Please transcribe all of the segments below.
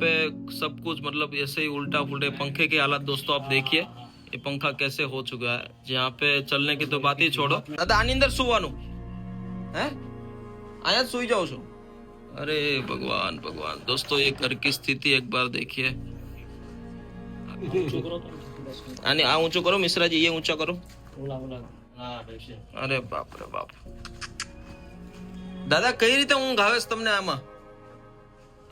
पे सब कुछ मतलब ऐसे ही उल्टा पुल्टे पंखे की हालत दोस्तों आप देखिए ये पंखा कैसे हो चुका है जहाँ पे चलने की तो बात ही छोड़ो दादा आनी अंदर सुवानु है आया सुई जाओ છો अरे भगवान भगवान दोस्तों ये घर की स्थिति एक बार देखिए आने आ ऊंचो करो मिश्रा जी ये ऊंचा करो अरे बाप रे बाप दादा कई रीते ઊંઘ આવે છે તમને આમાં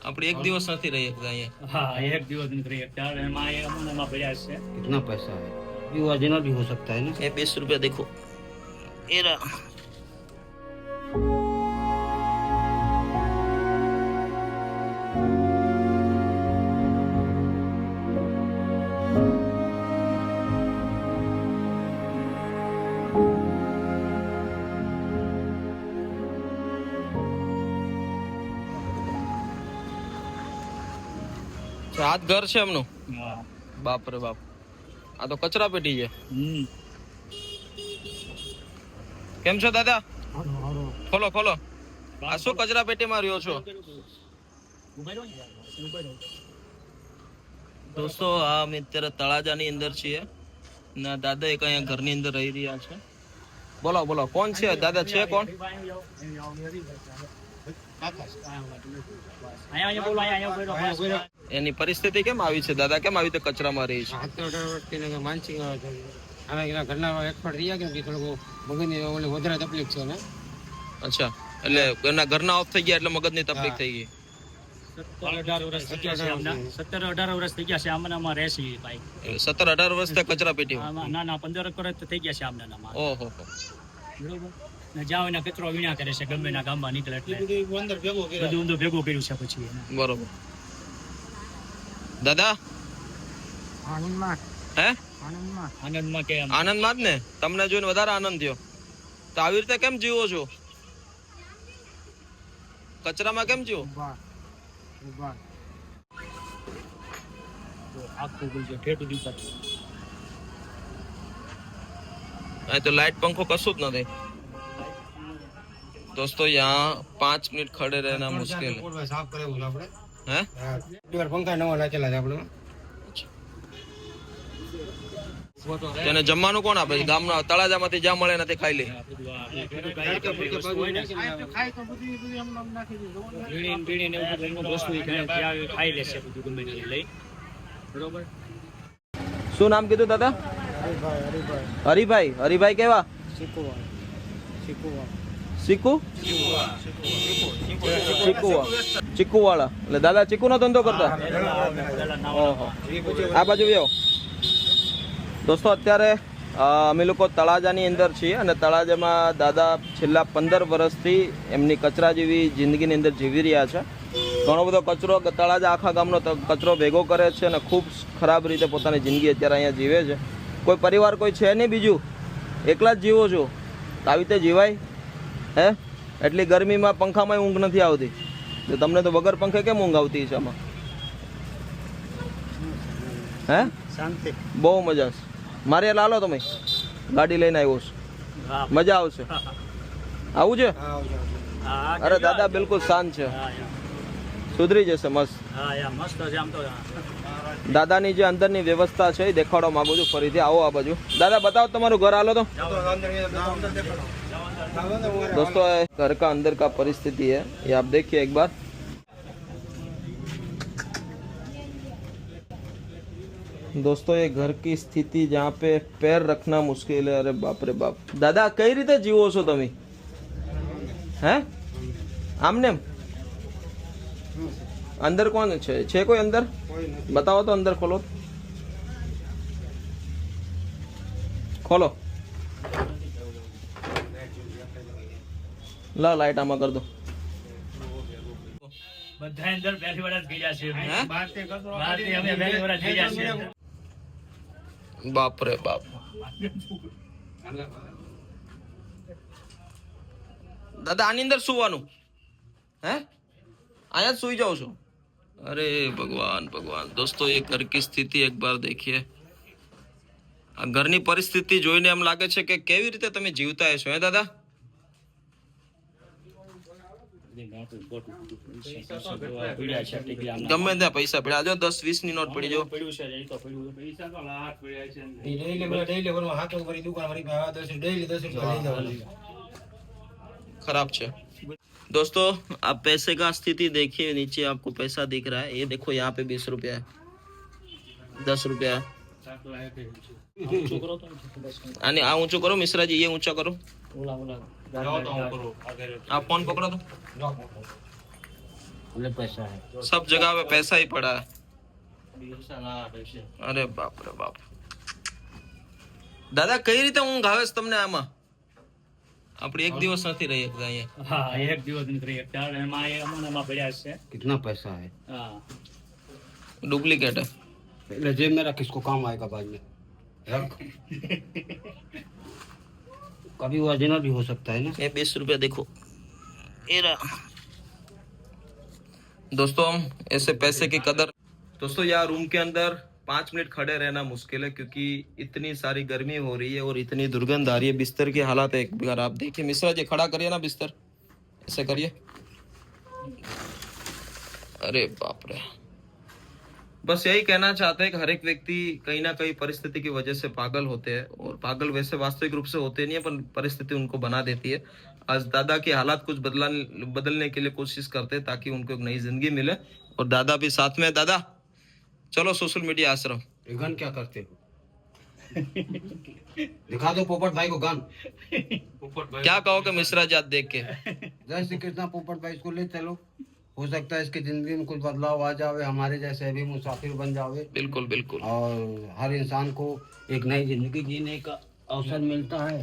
આપણે એક દિવસ નથી રહી શકતા અહીંયા हाँ एक दिवस नहीं रही चार एमा ये अमूनमा बढ़िया से कितना पैसा है युवा जना भी हो सकता है ना ये 20 रुपया देखो ये रहा હાથ ઘર છે એમનું हाँ બાપ રે બાપ આ તો કચરા પેટી છે કેમ છો દાદા ખોલો ખોલો આ શું કચરા પેટીમાં રહ્યો છો દોસ્તો આ અમે અત્યારે તળાજાની અંદર છીએ ના દાદા એક અહીંયા ઘરની અંદર રહી રહ્યા છે બોલો બોલો કોણ છે દાદા છે કોણ એની પરિસ્થિતિ કેમ આવી છે દાદા કેમ આવી રીતે કચરામાં રહી છે માનસિક અમે એના ઘરના એક્સપર્ટ રહ્યા કે થોડું મગજની ઓલી વધારે તકલીફ છે ને અચ્છા એટલે એના ઘરના ઓફ થઈ ગયા એટલે મગજની તકલીફ થઈ ગઈ 17-18 વર્ષ થઈ ગયા છે આમના 17-18 વર્ષ થઈ ગયા છે આમનામાં રહેશે ભાઈ 17-18 વર્ષ થી કચરા પેટીમાં ના ના 15 વર્ષ તો થઈ ગયા છે આમનામાં ઓહો બરોબર ને જાવ એના કચરો વીણા કરે છે ગમે ના ગામમાં નીકળે એટલે બધું અંદર ભેગો કર્યો બધું ઊંધો ભેગું કર્યું છે પછી બરોબર દાદા આનંદમાં હે આનંદમાં કે આનંદમાં જ ને તમને જોઈને વધારે આનંદ થયો તો આવી રીતે કેમ જીવો છો કચરામાં કેમ જીવો આખું બોલજો ઠેઠું દીપક અહીં તો લાइट पंखो कसूं જ નથી दोस्तों यहाँ 5 मिनट खड़े रहना मुश्किल है સાફ કરેવું છે આપણે हैं એકવાર પંખા નવા નાખેલા છે આપણે તેને જમવાનું કોણ આપે છે ગામના તળાજામાંથી જ્યાં મળે નથી ખાઈ લે ખાઈ લેશે બધું ગમે તે લઈ બરોબર શું નામ કીધું દાદા હરિભાઈ હરિભાઈ કેવા ચીકુ ચીકુ વાળા એટલે દાદા ચીકુ નો ધંધો કરતા ઓહો આ બાજુ આવ્યો દોસ્તો અત્યારે અમે લોકો તળાજાની અંદર છીએ અને તળાજામાં દાદા છેલ્લા 15 વર્ષથી એમની કચરા જેવી જિંદગીની અંદર જીવી રહ્યા છે ઘણો બધો કચરો તળાજા આખા ગામનો કચરો ભેગો કરે છે અને ખૂબ ખરાબ રીતે પોતાની જિંદગી અત્યારે અહીંયા જીવે છે કોઈ પરિવાર કોઈ છે નહીં બીજું એકલા જ જીવો છો તો આવી રીતે જીવાય હે એટલી ગરમીમાં પંખામાં ઊંઘ નથી આવતી તો તમને તો વગર પંખે કેમ ઊંઘ આવતી છે આમાં હે શાંતિ બહુ મજા છે મારે લાલો તમે ગાડી લઈને આવ્યો છું મજા આવશે આવું છે અરે દાદા બિલકુલ શાંત છે સુધરી જશે મસ્ત મસ્ત છે આમ તો દાદાની જે અંદરની વ્યવસ્થા છે એ દેખાડવા માંગુ છું ફરીથી આવો આ બાજુ દાદા બતાવો તમારું ઘર હાલો તો दोस्तों घर का अंदर का परिस्थिति है ये आप देखिए एक बार दोस्तों ये घर की स्थिति जहाँ पे पैर रखना मुश्किल है अरे बाप रे बाप दादा कई रीते जीवो છો તમે હે આમને અંદર કોણ છે કોઈ અંદર બતાવો તો અંદર ખોલો ખોલો ला लाइट आमा कर दो બધા અંદર પહેલી વાર જ ગયા છે બહારથી અમે પહેલી વાર જ ગયા છે बाप रे बाप दादा आनी अंदर सुवानु है आया सुई जाओ છો अरे भगवान भगवान दोस्तों ये घर की स्थिति एक बार देखिए આ ઘરની પરિસ્થિતિ જોઈને એમ લાગે છે કે કેવી રીતે તમે જીવતા હશો હે દાદા પીડ્યા છે ટીકલા આમના. ગમે ત્યાં પૈસા પડ્યા જો 10-20 ની નોટ પડી જો પડ્યું છે એ તો પડ્યું પૈસા તો લાખ પડ્યા છે ને. ડેલી બોલો હાથ ઉપર દુકાન વાળી ભાવ 10 ડેલી 10 રૂપિયા લઈ જવાનું खराब है। दोस्तों आप पैसे का स्थिति देखिए, नीचे आपको पैसा दिख रहा है, ये देखो यहाँ पे 20 रुपया है, 10 रुपया है। છોકરો તો आने आ ऊंचो करो मिश्रा जी, ये ऊंचा करो। ઓલા आप फोन पकड़ो तो। પૈસા सब जगह पे पैसा ही पड़ा है। હે. अरे बाप रे बाप। दादा कई रीते ઊંઘ આવે છે તમને આમાં? આપણે એક દિવસ નથી રહી શકતા અહીંયા। હા એક દિવસ નીકળી ચાર એમાં એ અમનામાં પડ્યા છે. कितना पैसा है હા डुप्लीकेट है। पहले जेब में रख, किसको काम आएगा बाद में रख। कभी ओरिजिनल भी हो सकता है ना। ये 20 रुपया देखो, ये रहा। दोस्तों हम ऐसे पैसे की कदर, दोस्तों यहाँ रूम के अंदर 5 मिनट खड़े रहना मुश्किल है क्योंकि इतनी सारी गर्मी हो रही है और इतनी दुर्गंध आ रही है। बिस्तर की हालत है एक बार आप देखिए। मिश्रा जी खड़ा करिए ना बिस्तर, ऐसे करिए। अरे बाप रे। बस यही कहना चाहते हैं कि हर एक व्यक्ति कहीं ना कहीं परिस्थिति की वजह से पागल होते हैं और पागल वैसे वास्तविक रूप से होते नहीं है पर परिस्थिति उनको बना देती है। आज दादा की हालात कुछ बदलने के लिए कोशिश करते हैं ताकि उनको एक नई जिंदगी मिले और दादा भी साथ में। दादा चलो सोशल मीडिया आश्रम। ये गन क्या करते हो दिखा दो पोपट भाई को गन। क्या कहोगे मिश्रा जी आज देख के? जय श्री कृष्णा। पोपट भाई इसको ले चलो, हो सकता है इसकी जिंदगी में कुछ बदलाव आ जावे, हमारे जैसे भी मुसाफिर बन जावे बिल्कुल बिल्कुल। और हर इंसान को एक नई जिंदगी जीने का अवसर मिलता है।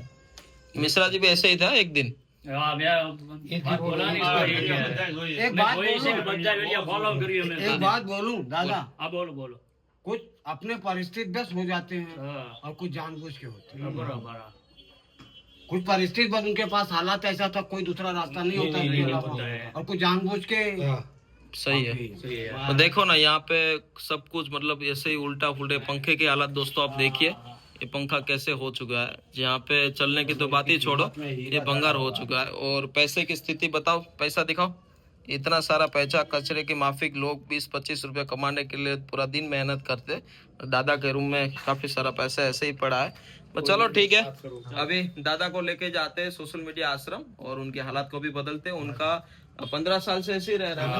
मिश्रा जी भी ऐसे ही था एक दिन। હા મેં વાત બોલા નહીં एक बात કોઈ છે કે बोलूं? બધા વિડિયો ફોલો કર્યું મેં एक बात बोलूं दादा, હા બોલો બોલો कुछ अपने परिस्थिति बस हो जाते हैं હા और कुछ जानबूझ के होते हैं। બરોબર હા. कुछ परिस्थिति बस उनके पास हालात ऐसा था, कोई दूसरा रास्ता नहीं होता इनके नहीं अलावा। होता है। और कुछ जानबूझ के सही है। સહી હે. तो देखो ना यहाँ पे सब कुछ मतलब ऐसे ही उल्टा फुल्टे पंखे की हालत दोस्तों आप देखिए। ये पंखा कैसे हो चुका है, यहाँ पे चलने की तो बात ही छोड़ो, ये भंगार हो चुका है। और पैसे की स्थिति बताओ, पैसा दिखाओ। इतना सारा पैसा कचरे के माफिक लोग 20-25 रुपया कमाने के लिए पूरा दिन मेहनत करते। दादा के रूम में काफी सारा पैसा ऐसे ही पड़ा है। तो चलो ठीक है, अभी दादा को लेके जाते हैं सोशल मीडिया आश्रम और उनके हालात को भी बदलते हैं। उनका 15 साल से ऐसे ही रह रहा है ना,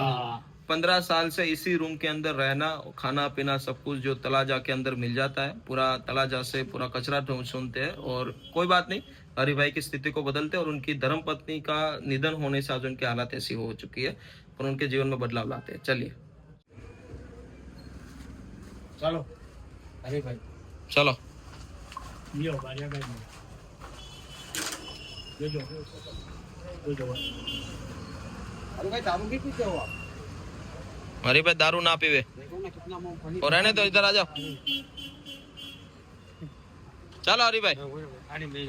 15 साल से इसी रूम के अंदर रहना, खाना पीना सब कुछ जो तलाजा के अंदर मिल जाता है, पूरा तलाजा से पूरा कचरा सुनते हैं। और कोई बात नहीं, हरि भाई की स्थिति को बदलते हैं और उनकी धर्म पत्नी का निधन होने से आज उनकी हालत ऐसी हो चुकी है और उनके जीवन में बदलाव लाते हैं। चलिए चलो अरे भाई चलो। લ્યો બારિયા ભાઈ જોજો જોજો अरे भाई दारू भी पीते हो आप? हरि भाई दारू ना पीवे देखो ना कितना मूंगफली। और रहने तो इधर आ जाओ। ચાલો હરિભાઈ હેલો હાલો ભાઈ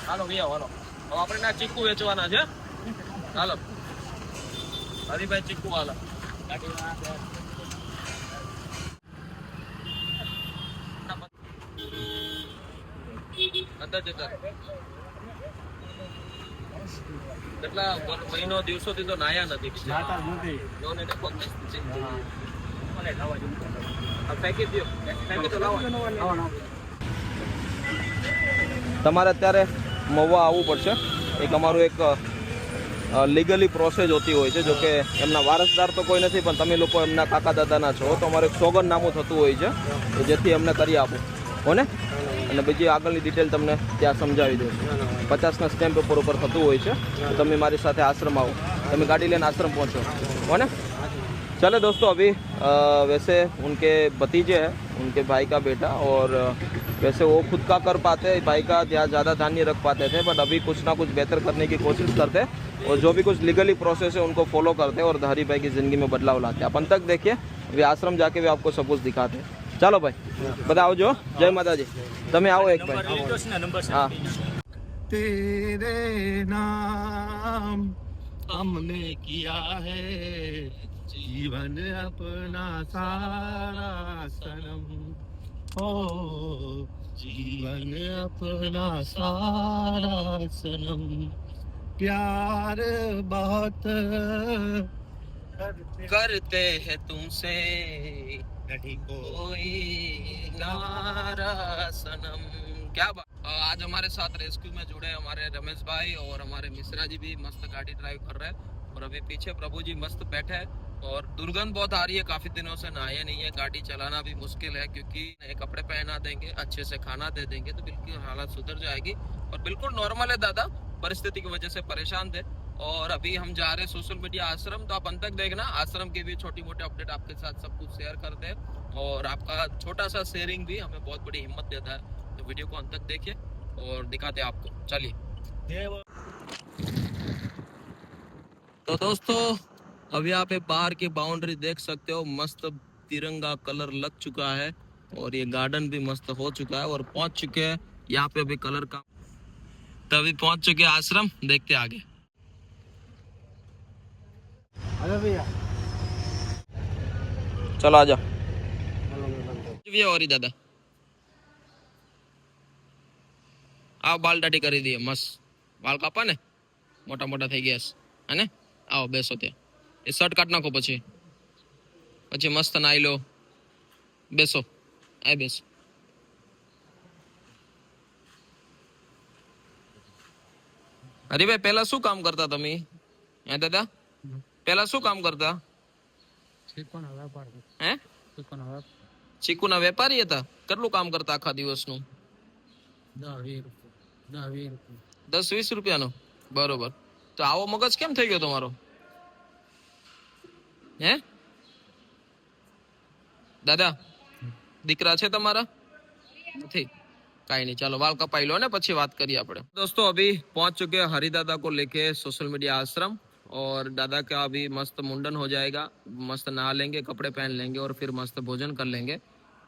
હાલો હવે આપણે ના ચીકુ વેચવાના છે હાલો હરિભાઈ ચીકુ હાલો અંદર જતા કેટલા મહિનો દિવસોથી તો નાયા નથી જાતા જ નથી લોને ને પગ મને લાવવા જેવું આ ફેંકી દો ફેંકી તો લાવો તમારે અત્યારે મહુવા આવવું પડશે। એક અમારું એક લીગલી પ્રોસેસ હોતી હોય છે, જો કે એમના વારસદાર તો કોઈ નથી પણ તમે લોકો એમના કાકા દાદાના છો તો અમારું એક સોગંદનામું થતું હોય છે કે જેથી અમને કરી આપો હો ને। અને બીજી આગળની ડિટેલ તમને ત્યાં સમજાવી દઉં। 50ના સ્ટેમ્પ પેપર ઉપર થતું હોય છે। તો તમે મારી સાથે આશ્રમ આવો, તમે ગાડી લઈને आश्रम पहुँचो हो ना। चले दोस्तों, अभी वैसे उनके भतीजे हैं, उनके भाई का बेटा, और वैसे वो खुद का कर पाते हैं, भाई का ज़्यादा ध्यान नहीं रख पाते थे, बट अभी कुछ ना कुछ बेहतर करने की कोशिश करते हैं और जो भी कुछ लीगली प्रोसेस है उनको फॉलो करते हैं और हरी भाई की ज़िंदगी में बदलाव लाते हैं। अपन तक देखिए, अभी आश्रम जाके भी आपको सब कुछ दिखाते हैं। चलो भाई बताओ जो, जय माता जी। તમે આવો એક ભાઈ। हाँ तेरे नाम हमने किया है जीवन अपना सारा सनम हो जीवन अपना सारा सनम प्यार बहुत करते हैं तुमसे नहीं को कोई नारा सनम। क्या बात। आज हमारे साथ रेस्क्यू में जुड़े हमारे रमेश भाई और हमारे मिश्रा जी भी मस्त गाड़ी ड्राइव कर रहे हैं और अभी पीछे प्रभु जी मस्त बैठे हैं और दुर्गंध बहुत आ रही है, काफी दिनों से नहाए नहीं है। गाड़ी चलाना भी मुश्किल है क्योंकि नए कपड़े पहना देंगे, अच्छे से खाना दे देंगे तो बिल्कुल हालत सुधर जाएगी और बिल्कुल नॉर्मल है दादा, परिस्थिति की वजह से परेशान थे। और अभी हम जा रहे हैं सोशल मीडिया आश्रम, तो आप अंत तक देखना, आश्रम की भी छोटी मोटी अपडेट आपके साथ सब कुछ शेयर करते हैं और आपका छोटा सा शेयरिंग भी हमें बहुत बड़ी हिम्मत देता है। तो वीडियो को अंत तक देखिए और दिखाते हैं आपको। चलिए तो दोस्तों अभी आप एक बाहर की बाउंड्री देख सकते हो, मस्त तिरंगा कलर लग चुका है और ये गार्डन भी मस्त हो चुका है और पहुंच चुके हैं यहाँ पे अभी कलर का। तो अभी पहुंच चुके हैं आश्रम, देखते हैं आगे। अरे भैया चलो आजा और दादा आओ, बाल दाढ़ी કરી દઈએ, મસ્ત વાળ કાપા ને, મોટા મોટા થઈ ગયા છે અને આવો બેસો ત્યાં, એ શર્ટ કાઢ નાખો, પછી મસ્ત નાઈ લો, બેસો આ બેસો। હરીભાઈ પહેલા શું કામ કરતા તમે હે દાદા? પહેલા શું કામ કરતા હે? ચીકુના વેપારી હતા? કેટલું કામ કરતા આખા દિવસનું? 10-20 રૂપિયાનો, બરોબર। તો આવો મગજ કેમ થઈ ગયો તમારો હે દાદા? દીકરા છે તમારા? નથી? काई नहीं, चलो बाल कपाई लो ना, પછી बात करिए अपने। दोस्तों अभी पहुंच चुके हैं हरि दादा को लेके सोशल मीडिया आश्रम और दादा का अभी मस्त मुंडन हो जाएगा, मस्त नहा लेंगे, कपड़े पहन लेंगे और फिर मस्त भोजन कर लेंगे।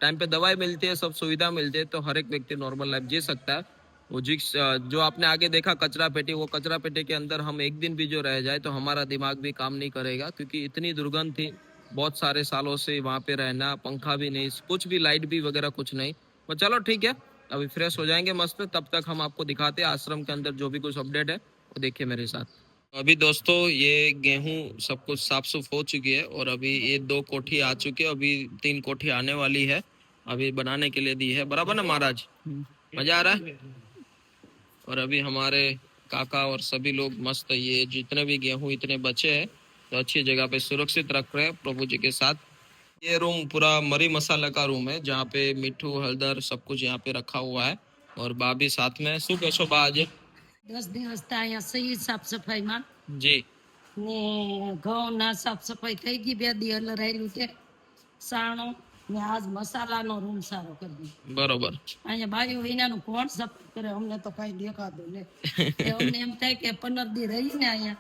टाइम पे दवाई मिलती है, सब सुविधा मिलती है, तो हर एक व्यक्ति नॉर्मल लाइफ जी सकता है। वो जो आपने आगे देखा कचरा पेटी, वो कचरा पेटी के अंदर हम एक दिन भी जो रह जाए तो हमारा दिमाग भी काम नहीं करेगा क्योंकि इतनी दुर्गंध थी, बहुत सारे सालों से वहाँ पे रहना, पंखा भी नहीं, कुछ भी, लाइट भी वगैरह कुछ नहीं। तो चलो ठीक है, अभी फ्रेश हो जाएंगे मस्त, तब तक हम आपको दिखाते हैं आश्रम के अंदर जो भी कुछ अपडेट है वो देखिए मेरे साथ। अभी दोस्तों ये गेहूं सब कुछ साफ सुफ हो चुकी है और अभी ये 2 कोठी आ चुकी है, अभी 3 कोठी आने वाली है, अभी बनाने के लिए दी है, बराबर ना महाराज? मजा आ रहा है। और अभी हमारे काका और सभी लोग मस्त ये जितने भी गेहूं इतने बचे हैं तो अच्छी जगह पे सुरक्षित रख रहे हैं प्रभु जी के साथ। ये रूम पूरा मरी मसाला का रूम है जहाँ पे मिठू हल्दर सब कुछ यहाँ पे रखा हुआ है और बा भी साथ में। શું કહેશો બા આજે? 10 દિવસ ત્યાં સહી સાફ સફાઈમાં જી ને ઘઉંના સાફ સફાઈ થઈ ગઈ, 2 દી હલરાયેલું છે સાણો ને આજ મસાલાનો રૂમ સારો કરી દીધો, બરોબર। અહીંયા બાયું વિનાનું કોણ સફાઈ કરે, અમને તો કઈ દેખાતું નહીં। અમને એમ થાય કે 15 દી રહીને અહીંયા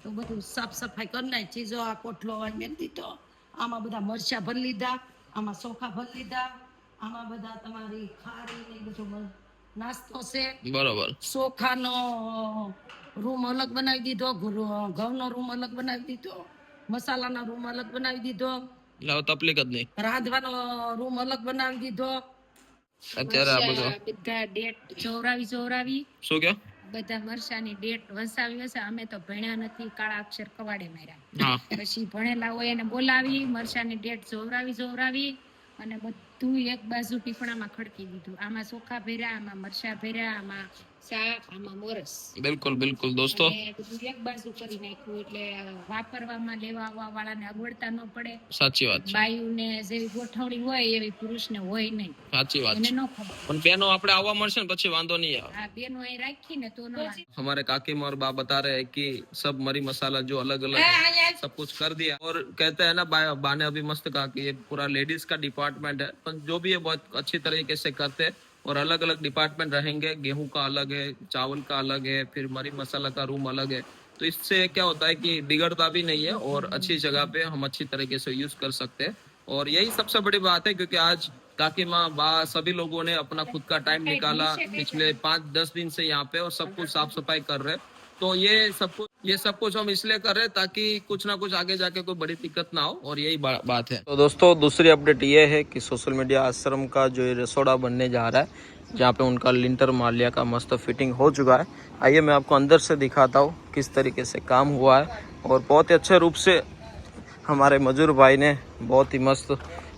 તો બધું સાફ સફાઈ કરી નાખી, ચીજો આ કોઠલો મેં દીધો, આમાં બધા મરચા ભરી લીધા, આમાં ચોખા ભરી લીધા, આમાં બધા તમારી ખારી ને બધું નાસ્તો છે, બરોબર। ચોખાનો રૂમ અલગ બનાવી દીધો, ઘઉંનો રૂમ અલગ બનાવી દીધો, મસાલાનો રૂમ અલગ બનાવી દીધો, લાવ તકલીફ જ નહીં, રાંધવાનો રૂમ અલગ બનાવી દીધો। અત્યારે આ બધું બધા ડેટ ચોરાવી શું કે બધા મરસાની ડેટ વસાવી હશે। અમે તો ભણ્યા નથી, કાળા અક્ષર કવાડે માર્યા, હા પછી ભણેલા હોય એને બોલાવી મરસાની ડેટ ચોરાવી અને બધું એક બાજુ ટીપણામાં ખડકી દીધું, આમાં ચોખા ભર્યા, આમાં મરચા ભર્યા, આમાં શાક, આમાં મોરસ, બિલકુલ બિલકુલ दोस्तों અને બધું એક બાજુ કરી નાખ્યું એટલે વાપરવામાં લેવા આવવા વાળાને અગવડતા ન પડે। સાચી વાત છે, બાયુને જેવી ગોઠવણી હોય એવી પુરુષને હોય નહીં, સાચી વાત એને છે। ન ખબર। પણ બેનો આપણે આવવા મળશે ને પછી વાંધો નહીં આવે। આ બેનો અહીં રાખીને તો ન हमारे काकी और बा बता रहे हैं कि सब मरी मसाला जो अलग अलग सब कुछ कर दिया और कहते हैं ना बा ने अभी मस्त कहा कि ये पूरा लेडीज का डिपार्टमेंट है, पर जो भी है बहुत अच्छी तरीके से करते हैं और अलग अलग डिपार्टमेंट रहेंगे, गेहूं का अलग है, चावल का अलग है, फिर मरी मसाला का रूम अलग है, तो इससे क्या होता है कि बिगड़ता भी नहीं है और अच्छी जगह पे हम अच्छी तरीके से यूज कर सकते हैं। और यही सबसे बड़ी बात है क्योंकि आज काकी माँ बा सभी लोगों ने अपना खुद का टाइम निकाला पिछले 5-10 दिन से यहाँ पे और सब कुछ साफ सफाई कर रहे हैं, तो ये सब कुछ ये सब कुछ हम इसलिए कर रहे हैं ताकि कुछ ना कुछ आगे जाके कोई बड़ी दिक्कत ना हो, और यही बात है। तो दोस्तों दूसरी अपडेट ये है कि सोशल मीडिया आश्रम का जो ये रसोड़ा बनने जा रहा है, जहाँ पे उनका लिंटर मालिया का मस्त फिटिंग हो चुका है। आइए मैं आपको अंदर से दिखाता हूँ किस तरीके से काम हुआ है, और बहुत ही अच्छे रूप से हमारे मजूर भाई ने बहुत ही मस्त,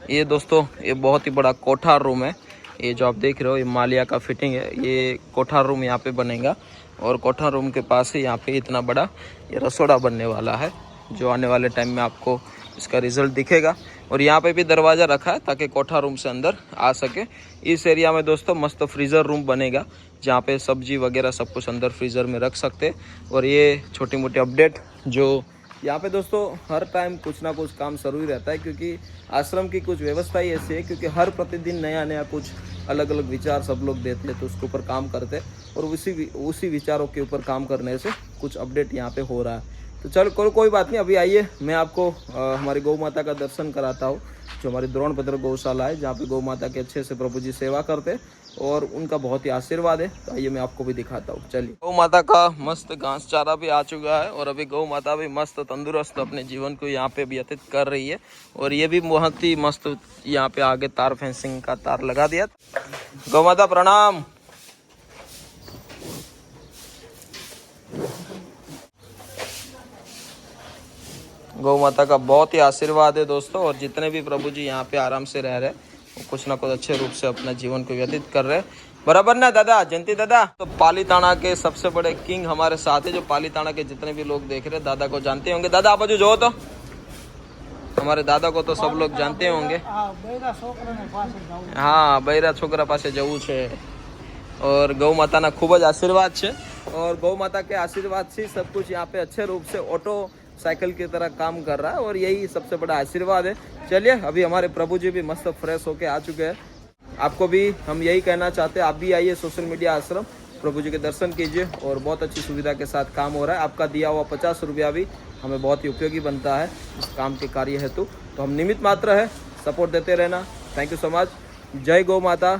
ये दोस्तों ये बहुत ही बड़ा कोठार रूम है। ये जो आप देख रहे हो ये मालिया का फिटिंग है, ये कोठार रूम यहाँ पे बनेगा, और कोठार रूम के पास ही यहाँ पे इतना बड़ा ये रसोड़ा बनने वाला है, जो आने वाले टाइम में आपको इसका रिजल्ट दिखेगा। और यहाँ पे भी दरवाज़ा रखा है ताकि कोठा रूम से अंदर आ सके। इस एरिया में दोस्तों मस्त फ्रीज़र रूम बनेगा, जहाँ पे सब्जी वगैरह सब कुछ अंदर फ्रीज़र में रख सकते। और ये छोटी मोटी अपडेट जो यहाँ पे दोस्तों हर टाइम कुछ ना कुछ काम शुरू ही रहता है, क्योंकि आश्रम की कुछ व्यवस्था ही ऐसी है, क्योंकि हर प्रतिदिन नया नया कुछ अलग अलग विचार सब लोग देते हैं, तो उसके ऊपर काम करते हैं, और उसी विचारों के ऊपर काम करने से कुछ अपडेट यहाँ पे हो रहा है। तो चलो कोई बात नहीं, अभी आइए मैं आपको हमारी गौ माता का दर्शन कराता हूँ, जो हमारी द्रोणभद्र गौशाला है, जहाँ पे गौ माता के अच्छे से प्रभु जी सेवा करते हैं, और उनका बहुत ही आशीर्वाद है। तो आइए मैं आपको भी दिखाता हूँ। चलिए, गौ माता का मस्त घास चारा भी आ चुका है, और अभी गौ माता भी मस्त तंदुरुस्त अपने जीवन को यहाँ पे व्यतीत कर रही है। और ये भी बहुत ही मस्त यहाँ पे आगे तार फेंसिंग का तार लगा दिया। गौ माता प्रणाम। गौ माता का बहुत ही आशीर्वाद है दोस्तों, और जितने भी प्रभु जी यहाँ पे आराम से रह रहे हैं, वो कुछ ना कुछ अच्छे रूप से अपना जीवन को व्यतीत कर रहे हैं। बराबर ना दादा, जयंती दादा? तो पालीताना के सबसे बड़े किंग हमारे साथ है, जो पालीताना के जितने भी लोग देख रहे हैं दादा को जानते होंगे। दादा आप जो तो हमारे दादा को तो सब लोग जानते होंगे। हाँ, बैरा छोकरा पासे जવું છે। और गौ माता ना खूब आशीर्वाद है, और गौ माता के आशीर्वाद से सब कुछ यहाँ पे अच्छे रूप से ऑटो साइकिल की तरह काम कर रहा है, और यही सबसे बड़ा आशीर्वाद है। चलिए, अभी हमारे प्रभु जी भी मस्त फ्रेश होके आ चुके हैं। आपको भी हम यही कहना चाहते हैं, आप भी आइए सोशल मीडिया आश्रम, प्रभु जी के दर्शन कीजिए, और बहुत अच्छी सुविधा के साथ काम हो रहा है। आपका दिया हुआ 50 रुपया भी हमें बहुत ही उपयोगी बनता है इस काम के कार्य हेतु। तो हम निमित्त मात्र है, सपोर्ट देते रहना। Thank you so much. जय गौ माता।